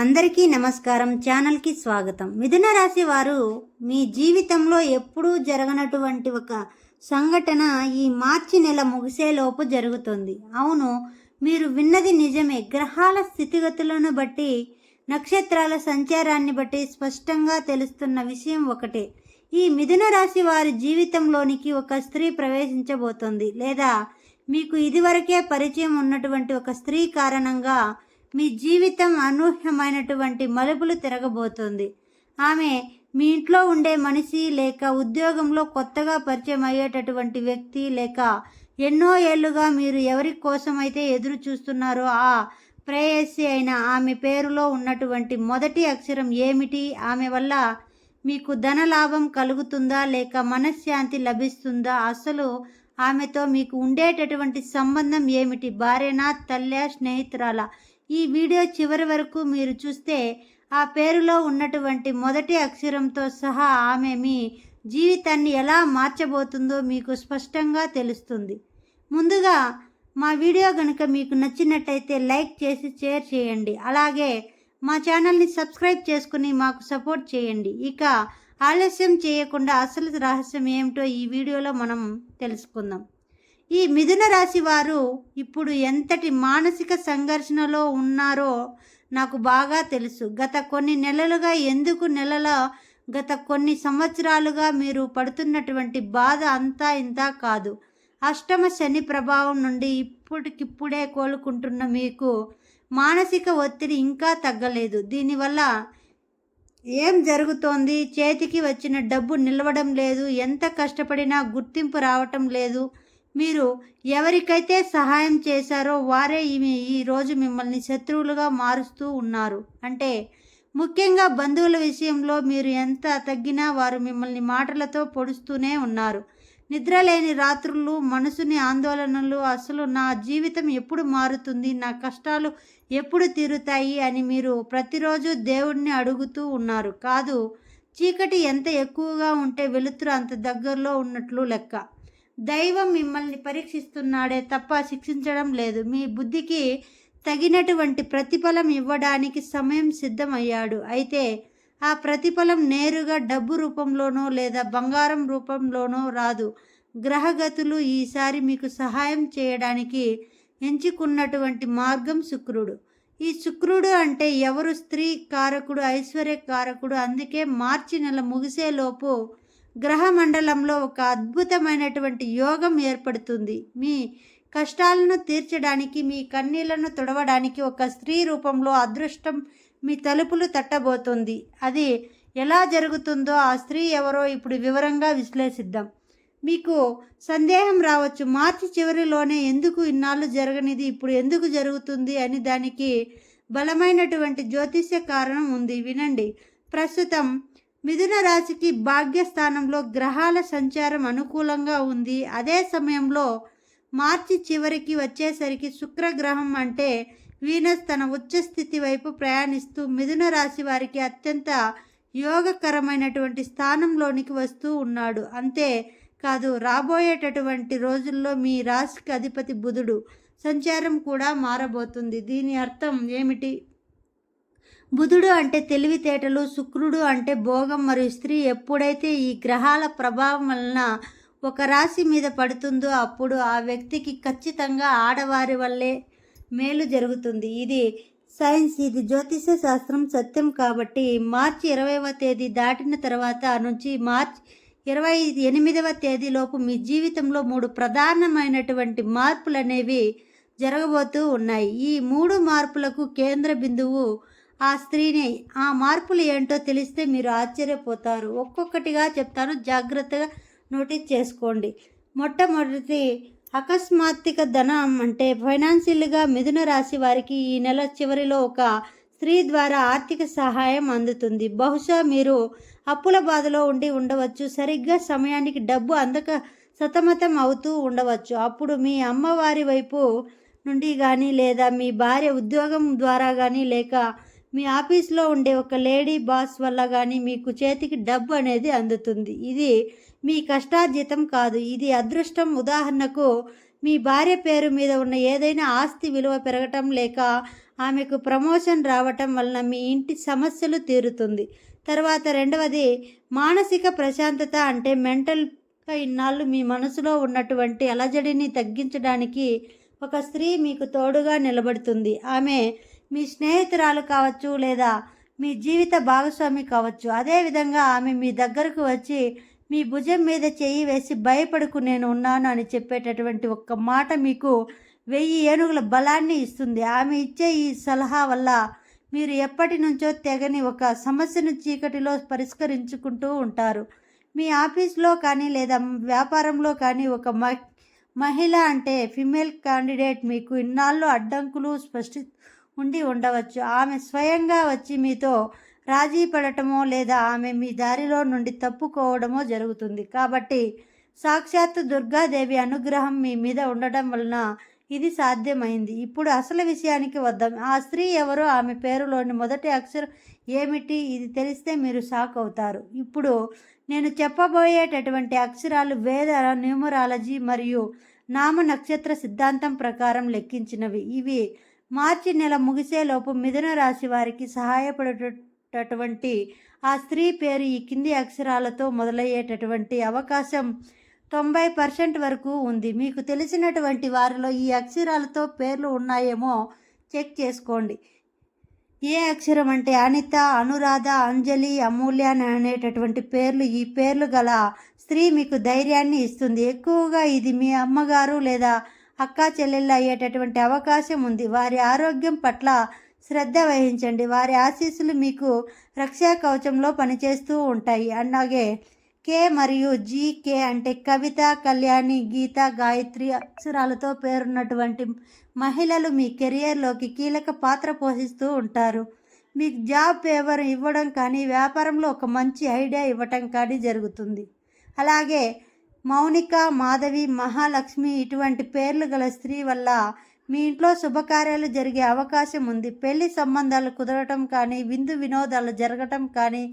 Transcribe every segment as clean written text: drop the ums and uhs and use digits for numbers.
అందరికీ నమస్కారం. ఛానల్కి స్వాగతం. మిథున రాశి వారు మీ జీవితంలో ఎప్పుడూ జరగనటువంటి ఒక సంఘటన ఈ మార్చి నెల ముగిసేలోపు జరుగుతుంది. అవును, మీరు విన్నది నిజమే. గ్రహాల స్థితిగతులను బట్టి, నక్షత్రాల సంచారాన్ని బట్టి స్పష్టంగా తెలుస్తున్న విషయం ఒకటే. ఈ మిథున రాశి వారి జీవితంలోనికి ఒక స్త్రీ ప్రవేశించబోతోంది, లేదా మీకు ఇదివరకే పరిచయం ఉన్నటువంటి ఒక స్త్రీ కారణంగా మీ జీవితం అనూహ్యమైనటువంటి మలుపులు తిరగబోతోంది. ఆమె మీ ఇంట్లో ఉండే మనిషి, లేక ఉద్యోగంలో కొత్తగా పరిచయం అయ్యేటటువంటి వ్యక్తి, లేక ఎన్నో ఏళ్లుగా మీరు ఎవరి కోసమైతే ఎదురు చూస్తున్నారో ఆ ప్రేయసి అయిన ఆమె పేరులో ఉన్నటువంటి మొదటి అక్షరం ఏమిటి? ఆమె వల్ల మీకు ధనలాభం కలుగుతుందా, లేక మనశ్శాంతి లభిస్తుందా? అసలు ఆమెతో మీకు ఉండేటటువంటి సంబంధం ఏమిటి? భార్యనా, తల్లా, స్నేహితురాలా? ఈ వీడియో చివరి వరకు మీరు చూస్తే ఆ పేరులో ఉన్నటువంటి మొదటి అక్షరంతో సహా ఆమె మీ జీవితాన్ని ఎలా మార్చబోతుందో మీకు స్పష్టంగా తెలుస్తుంది. ముందుగా మా వీడియో కనుక మీకు నచ్చినట్టయితే లైక్ చేసి షేర్ చేయండి. అలాగే మా ఛానల్ని సబ్స్క్రైబ్ చేసుకుని మాకు సపోర్ట్ చేయండి. ఇక ఆలస్యం చేయకుండా అసలు రహస్యం ఏమిటో ఈ వీడియోలో మనం తెలుసుకుందాం. ఈ మిథున రాశి వారు ఇప్పుడు ఎంతటి మానసిక సంఘర్షణలో ఉన్నారో నాకు బాగా తెలుసు. గత కొన్ని సంవత్సరాలుగా మీరు పడుతున్నటువంటి బాధ అంతా ఇంత కాదు. అష్టమ శని ప్రభావం నుండి ఇప్పటికిప్పుడే కోలుకుంటున్న మీకు మానసిక ఒత్తిడి ఇంకా తగ్గలేదు. దీనివల్ల ఏం జరుగుతోంది? చేతికి వచ్చిన డబ్బు నిలవడం లేదు, ఎంత కష్టపడినా గుర్తింపు రావటం లేదు. మీరు ఎవరికైతే సహాయం చేశారో వారే ఈరోజు మిమ్మల్ని శత్రువులుగా మారుస్తూ ఉన్నారు. అంటే ముఖ్యంగా బంధువుల విషయంలో మీరు ఎంత తగ్గినా వారు మిమ్మల్ని మాటలతో పొడుస్తూనే ఉన్నారు. నిద్రలేని రాత్రులు, మనసుని ఆందోళనలు, అసలు నా జీవితం ఎప్పుడు మారుతుంది, నా కష్టాలు ఎప్పుడు తీరుతాయి అని మీరు ప్రతిరోజు దేవుడిని అడుగుతూ ఉన్నారు. కాదు, చీకటి ఎంత ఎక్కువగా ఉంటే వెలుతురు అంత దగ్గరలో ఉన్నట్లు లెక్క. దైవం మిమ్మల్ని పరీక్షిస్తున్నాడే తప్ప శిక్షించడం లేదు. మీ బుద్ధికి తగినటువంటి ప్రతిఫలం ఇవ్వడానికి సమయం సిద్ధమయ్యాడు. అయితే ఆ ప్రతిఫలం నేరుగా డబ్బు రూపంలోనో లేదా బంగారం రూపంలోనో రాదు. గ్రహగతులు ఈసారి మీకు సహాయం చేయడానికి ఎంచుకున్నటువంటి మార్గం శుక్రుడు. ఈ శుక్రుడు అంటే ఎవరు? స్త్రీ కారకుడు, ఐశ్వర్య కారకుడు. అందుకే మార్చి నెల ముగిసేలోపు గ్రహ మండలంలో ఒక అద్భుతమైనటువంటి యోగం ఏర్పడుతుంది. మీ కష్టాలను తీర్చడానికి, మీ కన్నీళ్లను తుడవడానికి ఒక స్త్రీ రూపంలో అదృష్టం మీ తలుపులు తట్టబోతుంది. అది ఎలా జరుగుతుందో, ఆ స్త్రీ ఎవరో ఇప్పుడు వివరంగా విశ్లేషిద్దాం. మీకు సందేహం రావచ్చు, మార్చి చివరిలోనే ఎందుకు ఇన్నాళ్ళు జరగనిది ఇప్పుడు ఎందుకు జరుగుతుంది అని. దానికి బలమైనటువంటి జ్యోతిష్య కారణం ఉంది, వినండి. ప్రస్తుతం మిథున రాశికి భాగ్యస్థానంలో గ్రహాల సంచారం అనుకూలంగా ఉంది. అదే సమయంలో మార్చి చివరికి వచ్చేసరికి శుక్రగ్రహం అంటే వీనస్ తన ఉచ్చస్థితి వైపు ప్రయాణిస్తూ మిథున రాశి వారికి అత్యంత యోగకరమైనటువంటి స్థానంలోనికి వస్తూ ఉన్నాడు. అంతే కాదు, రాబోయేటటువంటి రోజుల్లో మీ రాశికి అధిపతి బుధుడు సంచారం కూడా మారబోతుంది. దీని అర్థం ఏమిటి? బుధుడు అంటే తెలివితేటలు, శుక్రుడు అంటే భోగం మరియు స్త్రీ. ఎప్పుడైతే ఈ గ్రహాల ప్రభావం వలన ఒక రాశి మీద పడుతుందో అప్పుడు ఆ వ్యక్తికి ఖచ్చితంగా ఆడవారి వల్లే మేలు జరుగుతుంది. ఇది సైన్స్, ఇది జ్యోతిష శాస్త్రం సత్యం. కాబట్టి మార్చి 20వ తేదీ దాటిన తర్వాత నుంచి మార్చి 28వ తేదీలోపు మీ జీవితంలో 3 ప్రధానమైనటువంటి మార్పులు అనేవి జరగబోతూ ఉన్నాయి. ఈ 3 మార్పులకు కేంద్ర బిందువు ఆ స్త్రీనే. ఆ మార్పులు ఏంటో తెలిస్తే మీరు ఆశ్చర్యపోతారు. ఒక్కొక్కటిగా చెప్తాను, జాగ్రత్తగా నోటీస్ చేసుకోండి. మొట్టమొదటి, అకస్మాత్తిక ధనం అంటే ఫైనాన్షియల్గా మిథున రాశి వారికి ఈ నెల చివరిలో ఒక స్త్రీ ద్వారా ఆర్థిక సహాయం అందుతుంది. బహుశా మీరు అప్పుల బాధలో ఉండవచ్చు, సరిగ్గా సమయానికి డబ్బు అందక సతమతం అవుతూ ఉండవచ్చు. అప్పుడు మీ అమ్మవారి వైపు నుండి కానీ, లేదా మీ భార్య ఉద్యోగం ద్వారా కానీ, లేక మీ ఆఫీస్లో ఉండే ఒక లేడీ బాస్ వల్ల కానీ మీకు చేతికి డబ్బు అనేది అందుతుంది. ఇది మీ కష్టార్జితం కాదు, ఇది అదృష్టం. ఉదాహరణకు, మీ భార్య పేరు మీద ఉన్న ఏదైనా ఆస్తి విలువ పెరగటం, లేక ఆమెకు ప్రమోషన్ రావటం వలన మీ ఇంటి సమస్యలు తీరుతుంది. తర్వాత రెండవది మానసిక ప్రశాంతత. అంటే మెంటల్గా ఇన్నాళ్ళు మీ మనసులో ఉన్నటువంటి అలజడిని తగ్గించడానికి ఒక స్త్రీ మీకు తోడుగా నిలబడుతుంది. ఆమె మీ స్నేహితురాలు కావచ్చు లేదా మీ జీవిత భాగస్వామి కావచ్చు. అదేవిధంగా ఆమె మీ దగ్గరకు వచ్చి మీ భుజం మీద చెయ్యి వేసి భయపడకు నేను ఉన్నాను అని చెప్పేటటువంటి ఒక్క మాట మీకు 1000 ఏనుగుల బలాన్ని ఇస్తుంది. ఆమె ఇచ్చే ఈ సలహా వల్ల మీరు ఎప్పటి నుంచో తెగని ఒక సమస్యను చీకటిలో పరిష్కరించుకుంటూ ఉంటారు. మీ ఆఫీస్లో కానీ లేదా వ్యాపారంలో కానీ ఒక మహిళ అంటే ఫిమేల్ క్యాండిడేట్ మీకు ఇన్నాళ్ళు అడ్డంకులు ఉండి ఉండవచ్చు. ఆమె స్వయంగా వచ్చి మీతో రాజీ పడటమో లేదా ఆమె మీ దారిలో నుండి తప్పుకోవడమో జరుగుతుంది. కాబట్టి సాక్షాత్తు దుర్గాదేవి అనుగ్రహం మీ మీద ఉండడం వలన ఇది సాధ్యమైంది. ఇప్పుడు అసలు విషయానికి వద్దాం. ఆ స్త్రీ ఎవరో, ఆమె పేరులోని మొదటి అక్షరం ఏమిటి, ఇది తెలిస్తే మీరు షాక్ అవుతారు. ఇప్పుడు నేను చెప్పబోయేటటువంటి అక్షరాలు వేద న్యూమరాలజీ మరియు నామ నక్షత్ర సిద్ధాంతం ప్రకారం లెక్కించినవి. ఇవి మార్చి నెల ముగిసేలోపు మిథున రాశి వారికి సహాయపడేటటువంటి ఆ స్త్రీ పేరు ఈ కింది అక్షరాలతో మొదలయ్యేటటువంటి అవకాశం 90% వరకు ఉంది. మీకు తెలిసినటువంటి వారిలో ఈ అక్షరాలతో పేర్లు ఉన్నాయేమో చెక్ చేసుకోండి. ఏ అక్షరం అంటే అనిత, అనురాధ, అంజలి, అమూల్య అనేటటువంటి పేర్లు. ఈ పేర్లు గల స్త్రీ మీకు ధైర్యాన్ని ఇస్తుంది. ఎక్కువగా ఇది మీ అమ్మగారు లేదా అక్కా చెల్లెళ్ళు అయ్యేటటువంటి అవకాశం ఉంది. వారి ఆరోగ్యం పట్ల శ్రద్ధ వహించండి. వారి ఆశీస్సులు మీకు రక్షా కవచంలో పనిచేస్తూ ఉంటాయి. అలాగే కే మరియు కే అంటే కవిత, కళ్యాణి, గీత, గాయత్రి అక్షరాలతో పేరున్నటువంటి మహిళలు మీ కెరియర్లోకి కీలక పాత్ర పోషిస్తూ ఉంటారు. మీకు జాబ్ ఫేవర్ ఇవ్వడం కానీ వ్యాపారంలో ఒక మంచి ఐడియా ఇవ్వటం కానీ జరుగుతుంది. అలాగే మౌనిక, మాధవి, మహాలక్ష్మి ఇటువంటి పేర్లు గల స్త్రీ వల్ల మీ ఇంట్లో శుభకార్యాలు జరిగే అవకాశం ఉంది. పెళ్లి సంబంధాలు కుదరటం కానీ విందు వినోదాలు జరగటం కానీ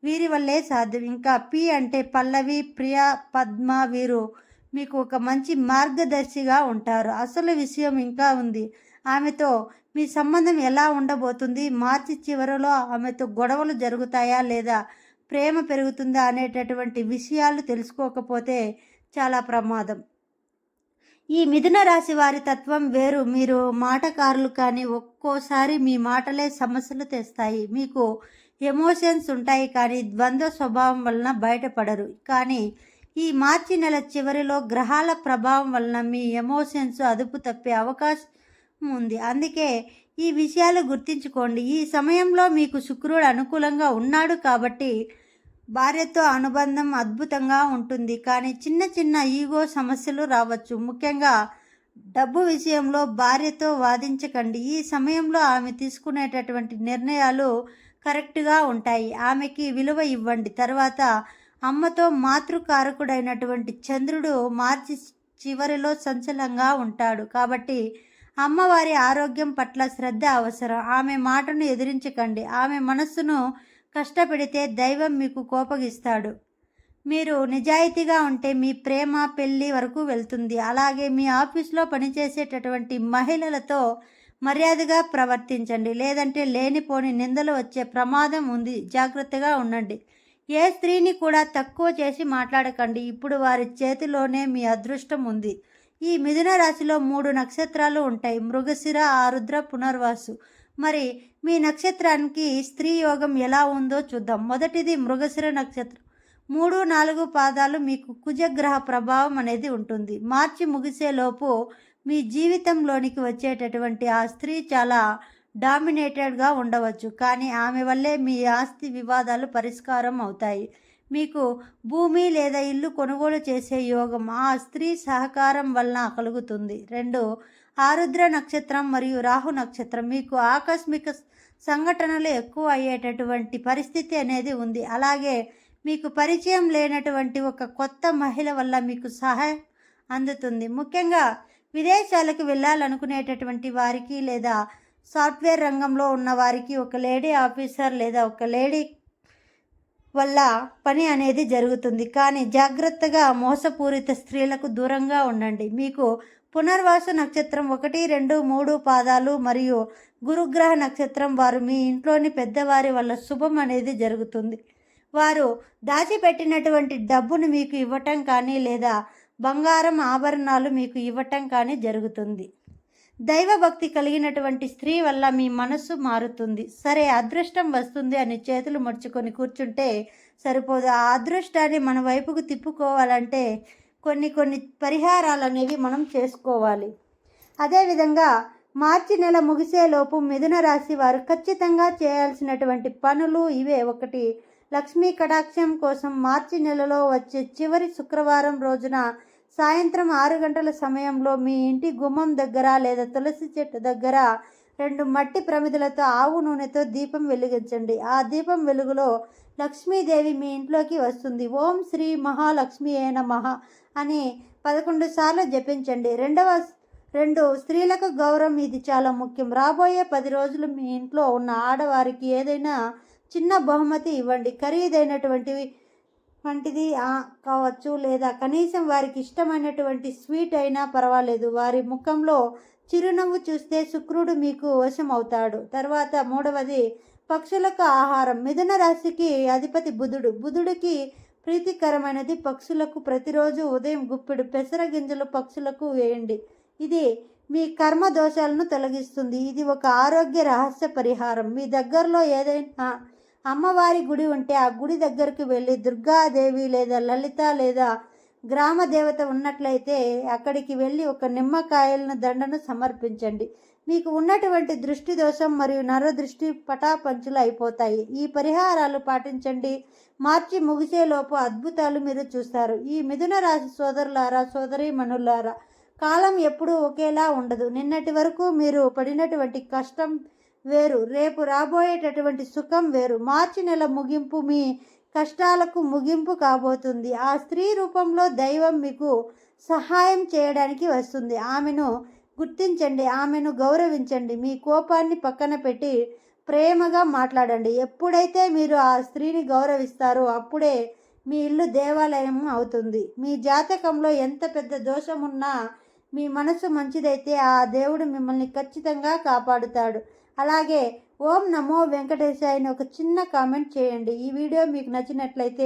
వీరి వల్లే సాధ్యం. ఇంకా పి అంటే పల్లవి, ప్రియ, పద్మ వీరు మీకు ఒక మంచి మార్గదర్శిగా ఉంటారు. అసలు విషయం ఇంకా ఉంది. ఆమెతో మీ సంబంధం ఎలా ఉండబోతుంది, మార్చి చివరిలో ఆమెతో గొడవలు జరుగుతాయా లేదా ప్రేమ పెరుగుతుందా అనేటటువంటి విషయాలు తెలుసుకోకపోతే చాలా ప్రమాదం. ఈ మిథున రాశి వారి తత్వం వేరు. మీరు మాటకారులు కానీ ఒక్కోసారి మీ మాటలే సమస్యలు తెస్తాయి. మీకు ఎమోషన్స్ ఉంటాయి కానీ ద్వంద్వ స్వభావం వలన బయటపడరు. కానీ ఈ మార్చి నెల చివరిలో గ్రహాల ప్రభావం వలన మీ ఎమోషన్స్ అదుపు తప్పే అవకాశం ఉంది. అందుకే ఈ విషయాలు గుర్తుంచుకోండి. ఈ సమయంలో మీకు శుక్రుడు అనుకూలంగా ఉన్నాడు కాబట్టి భార్యతో అనుబంధం అద్భుతంగా ఉంటుంది. కానీ చిన్న చిన్న ఈగో సమస్యలు రావచ్చు. ముఖ్యంగా డబ్బు విషయంలో భార్యతో వాదించకండి. ఈ సమయంలో ఆమె తీసుకునేటటువంటి నిర్ణయాలు కరెక్ట్గా ఉంటాయి. ఆమెకి విలువ ఇవ్వండి. తర్వాత అమ్మతో మాతృకారకుడైనటువంటి చంద్రుడు మార్చి చివరిలో సంచలంగా ఉంటాడు. కాబట్టి అమ్మవారి ఆరోగ్యం పట్ల శ్రద్ధ అవసరం. ఆమె మాటను ఎదిరించకండి. ఆమె మనస్సును కష్టపెడితే దైవం మీకు కోపగిస్తాడు. మీరు నిజాయితీగా ఉంటే మీ ప్రేమ పెళ్ళి వరకు వెళ్తుంది. అలాగే మీ ఆఫీస్లో పనిచేసేటటువంటి మహిళలతో మర్యాదగా ప్రవర్తించండి. లేదంటే లేనిపోని నిందలు వచ్చే ప్రమాదం ఉంది. జాగ్రత్తగా ఉండండి. ఏ స్త్రీని కూడా తక్కువ చేసి మాట్లాడకండి. ఇప్పుడు వారి చేతిలోనే మీ అదృష్టం ఉంది. ఈ మిథున రాశిలో 3 నక్షత్రాలు ఉంటాయి: మృగశిర, ఆరుద్ర, పునర్వాసు. మరి మీ నక్షత్రానికి స్త్రీ యోగం ఎలా ఉందో చూద్దాం. మొదటిది మృగశిర నక్షత్రం. 3, 4 పాదాలు మీకు కుజగ్రహ ప్రభావం అనేది ఉంటుంది. మార్చి ముగిసేలోపు మీ జీవితంలోనికి వచ్చేటటువంటి ఆ స్త్రీ చాలా డామినేటెడ్గా ఉండవచ్చు. కానీ ఆమె వల్లే మీ ఆస్తి వివాదాలు పరిష్కారం అవుతాయి. మీకు భూమి లేదా ఇల్లు కొనుగోలు చేసే యోగం ఆ స్త్రీ సహకారం వలన కలుగుతుంది. 2, ఆరుద్ర నక్షత్రం మరియు రాహు నక్షత్రం. మీకు ఆకస్మిక సంఘటనలు ఎక్కువ అయ్యేటటువంటి పరిస్థితి అనేది ఉంది. అలాగే మీకు పరిచయం లేనటువంటి ఒక కొత్త మహిళ వల్ల మీకు సహాయం అందుతుంది. ముఖ్యంగా విదేశాలకు వెళ్ళాలనుకునేటటువంటి వారికి లేదా సాఫ్ట్వేర్ రంగంలో ఉన్న వారికి ఒక లేడీ ఆఫీసర్ లేదా ఒక లేడీ వల్ల పని అనేది జరుగుతుంది. కానీ జాగ్రత్తగా మోసపూరిత స్త్రీలకు దూరంగా ఉండండి. మీకు పునర్వాసు నక్షత్రం 1, 2, 3 పాదాలు మరియు గురుగ్రహ నక్షత్రం వారు మీ ఇంట్లోని పెద్దవారి వల్ల శుభం అనేది జరుగుతుంది. వారు దాచిపెట్టినటువంటి డబ్బును మీకు ఇవ్వటం కానీ లేదా బంగారం ఆభరణాలు మీకు ఇవ్వటం కానీ జరుగుతుంది. దైవభక్తి కలిగినటువంటి స్త్రీ వల్ల మీ మనస్సు మారుతుంది. సరే, అదృష్టం వస్తుంది అని చేతులు ముడుచుకొని కూర్చుంటే సరిపోదు. ఆ అదృష్టాన్ని మన వైపుకు తిప్పుకోవాలంటే కొన్ని పరిహారాలు అనేవి మనం చేసుకోవాలి. అదేవిధంగా మార్చి నెల ముగిసేలోపు మిథున రాశి వారు ఖచ్చితంగా చేయాల్సినటువంటి పనులు ఇవే. 1, లక్ష్మీ కటాక్షం కోసం మార్చి నెలలో వచ్చే చివరి శుక్రవారం రోజున సాయంత్రం 6 గంటల సమయంలో మీ ఇంటి గుమ్మం దగ్గర లేదా తులసి చెట్టు దగ్గర 2 మట్టి ప్రమిదలతో ఆవు నూనెతో దీపం వెలిగించండి. ఆ దీపం వెలుగులో లక్ష్మీదేవి మీ ఇంట్లోకి వస్తుంది. ఓం శ్రీ మహాలక్ష్మియే నమః అని 11 సార్లు జపించండి. 2 స్త్రీలకు గౌరవం, ఇది చాలా ముఖ్యం. రాబోయే 10 రోజులు మీ ఇంట్లో ఉన్న ఆడవారికి ఏదైనా చిన్న బహుమతి ఇవ్వండి. ఖరీదైనటువంటివి వంటిది కావచ్చు లేదా కనీసం వారికి ఇష్టమైనటువంటి స్వీట్ అయినా పర్వాలేదు. వారి ముఖంలో చిరునవ్వు చూస్తే శుక్రుడు మీకు వశం అవుతాడు. తర్వాత 3వది పక్షులకు ఆహారం. మిథున రాశికి అధిపతి బుధుడు. బుధుడికి ప్రీతికరమైనది పక్షులకు ప్రతిరోజు ఉదయం గుప్పెడు పెసర గింజలు పక్షులకు వేయండి. ఇది మీ కర్మ దోషాలను తొలగిస్తుంది. ఇది ఒక ఆరోగ్య రహస్య పరిహారం. మీ దగ్గరలో ఏదైనా అమ్మవారి గుడి ఉంటే ఆ గుడి దగ్గరికి వెళ్ళి దుర్గాదేవి లేదా లలిత లేదా గ్రామ దేవత ఉన్నట్లయితే అక్కడికి వెళ్ళి ఒక నిమ్మకాయలను దండను సమర్పించండి. మీకు ఉన్నటువంటి దృష్టి దోషం మరియు నరదృష్టి పటాపంచులు అయిపోతాయి. ఈ పరిహారాలు పాటించండి. మార్చి ముగిసేలోపు అద్భుతాలు మీరు చూస్తారు. ఈ మిథున రాశి సోదరులారా, సోదరీమణులారా, కాలం ఎప్పుడూ ఒకేలా ఉండదు. నిన్నటి వరకు మీరు పడినటువంటి కష్టం వేరు, రేపు రాబోయేటటువంటి సుఖం వేరు. మార్చి నెల ముగింపు మీ కష్టాలకు ముగింపు కాబోతుంది. ఆ స్త్రీ రూపంలో దైవం మీకు సహాయం చేయడానికి వస్తుంది. ఆమెను గుర్తించండి, ఆమెను గౌరవించండి. మీ కోపాన్ని పక్కన పెట్టి ప్రేమగా మాట్లాడండి. ఎప్పుడైతే మీరు ఆ స్త్రీని గౌరవిస్తారో అప్పుడే మీ ఇల్లు దేవాలయం అవుతుంది. మీ జాతకంలో ఎంత పెద్ద దోషం ఉన్నా మీ మనసు మంచిదైతే ఆ దేవుడు మిమ్మల్ని ఖచ్చితంగా కాపాడుతాడు. అలాగే ఓం నమో వెంకటేశాయ అని ఒక చిన్న కామెంట్ చేయండి. ఈ వీడియో మీకు నచ్చినట్లయితే